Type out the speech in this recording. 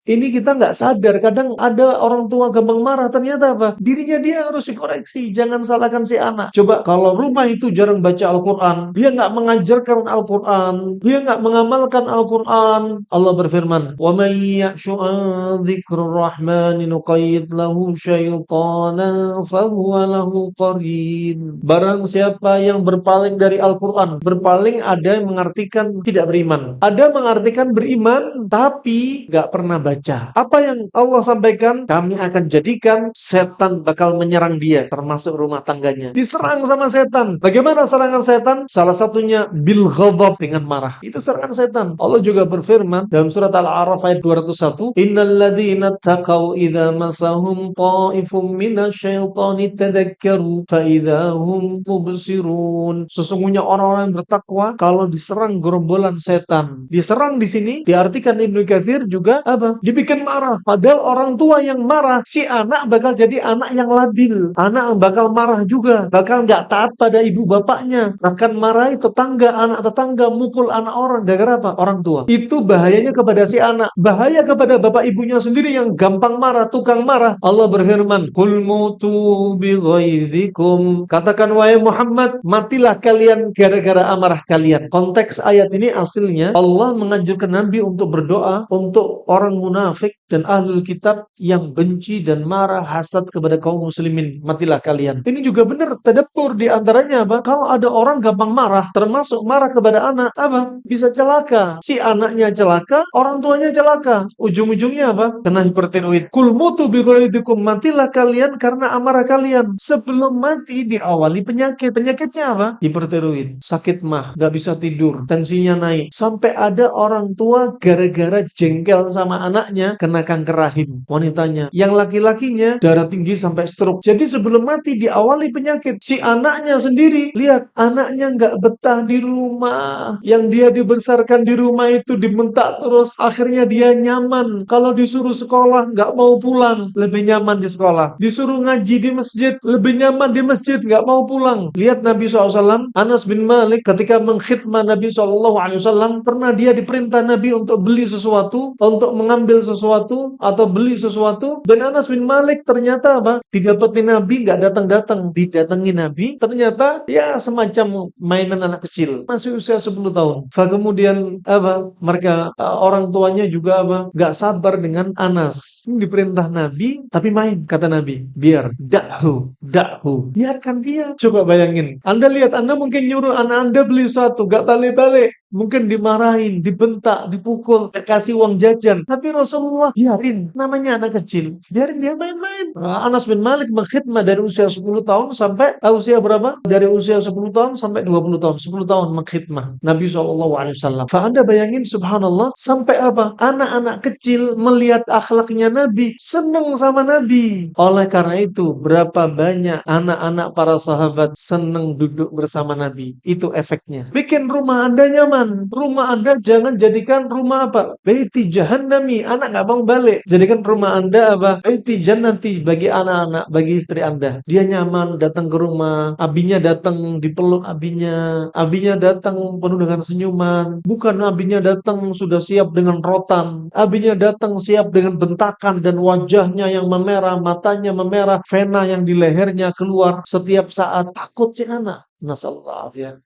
Ini kita nggak sadar, kadang ada orang tua gampang marah, ternyata apa? Dirinya dia harus dikoreksi, jangan salahkan si anak. Coba kalau rumah itu jarang baca Al-Quran, dia nggak mengajarkan Al-Quran, dia nggak mengamalkan Al-Quran. Allah berfirman, وَمَنْ يَعْشُ عَنْ ذِكْرِ الرَّحْمَنِ نُقَيِّضْ لَهُ شَيْطَانًا فَهُوَ لَهُ قَرِينٌ. Barang siapa yang berpaling dari Al-Quran, berpaling ada yang mengartikan tidak beriman, ada mengartikan beriman tapi nggak pernah baca. Apa yang Allah sampaikan? Kami akan jadikan setan bakal menyerang dia, termasuk rumah tangganya. Diserang sama setan. Bagaimana serangan setan? Salah satunya bil ghadab, dengan marah. Itu serangan setan. Allah juga berfirman dalam surat Al-A'raf ayat 201, Innal ladzina taqaw idza masahum ta'ifum minasyaitani tadakkaru fa idza hum mubsirun. Sesungguhnya orang-orang yang bertakwa kalau diserang gerombolan setan. Diserang di sini diartikan Ibnu Katsir juga apa? Dibikin marah. Padahal orang tua yang marah, si anak bakal jadi anak yang labil. Anak bakal marah juga. Bakal nggak taat pada ibu bapaknya. Akan marahi tetangga, anak tetangga, mukul anak orang. Gara-gara apa? Orang tua. Itu bahayanya kepada si anak. Bahaya kepada bapak ibunya sendiri yang gampang marah, tukang marah. Allah berfirman, Qul mutu bi ghaidzikum. Katakan wahai Muhammad, matilah kalian gara-gara amarah kalian. Konteks ayat ini aslinya Allah menganjurkan Nabi untuk berdoa untuk orang munafik dan ahlul kitab yang benci dan marah hasad kepada kaum muslimin. Matilah kalian. Ini juga benar, tadabbur di antaranya apa? Kalau ada orang gampang marah, termasuk marah kepada anak, apa? Bisa celaka. Si anaknya celaka, orang tuanya celaka. Ujung-ujungnya apa? Kena hipertiroid. Kul mutu bi ghaidikum. Matilah kalian karena amarah kalian. Sebelum mati diawali penyakit. Penyakitnya apa? Hipertiroid. Sakit mah, nggak bisa tidur, tensinya naik. Sampai ada orang tua gara-gara jengkel sama anaknya kena kanker rahim, wanitanya. Yang laki-lakinya darah tinggi sampai stroke. Jadi sebelum mati diawali penyakit. Si anaknya sendiri, lihat anaknya nggak betah di rumah. Yang dia dibesarkan di rumah itu dibentak terus. Akhirnya dia nyaman. Kalau disuruh sekolah nggak mau pulang, lebih nyaman di sekolah. Disuruh ngaji di masjid, lebih nyaman di masjid, nggak mau pulang. Lihat Nabi SAW, Anas bin Malik ketika mengkhidmah Nabi SAW, pernah dia diperintah Nabi untuk beli sesuatu, untuk mengambil sesuatu atau beli sesuatu, dan Anas bin Malik ternyata apa? Didapetin Nabi nggak datang-datang, didatangi Nabi, ternyata ya semacam mainan anak kecil, masih usia 10 tahun. Kemudian apa? Mereka orang tuanya juga apa? Nggak sabar dengan Anas. Ini diperintah Nabi, tapi main, kata Nabi, biar dakhu, biarkan dia. Coba bayangin, Anda lihat, Anda mungkin nyuruh anak Anda beli sesuatu, nggak balik-balik. Mungkin dimarahin, dibentak, dipukul, kasih uang jajan. Tapi Rasulullah biarin, namanya anak kecil. Biarin dia main-main. Anas bin Malik mengkhidmah dari usia 10 tahun sampai usia berapa? Dari usia 10 tahun sampai 20 tahun. 10 tahun mengkhidmah Nabi SAW. Anda bayangin, subhanallah, sampai apa? Anak-anak kecil melihat akhlaknya Nabi, senang sama Nabi. Oleh karena itu, berapa banyak anak-anak para sahabat senang duduk bersama Nabi. Itu efeknya. Bikin rumah Anda nyaman. Rumah Anda jangan jadikan rumah apa? Baiti jahannami. Anak nggak mau balik. Jadikan rumah Anda apa? Baiti jannati bagi anak-anak, bagi istri Anda. Dia nyaman datang ke rumah. Abinya datang dipeluk abinya. Abinya datang penuh dengan senyuman. Bukan abinya datang sudah siap dengan rotan. Abinya datang siap dengan bentakan dan wajahnya yang memerah, matanya memerah, vena yang di lehernya keluar setiap saat. Takut si anak. Nasallahu ya.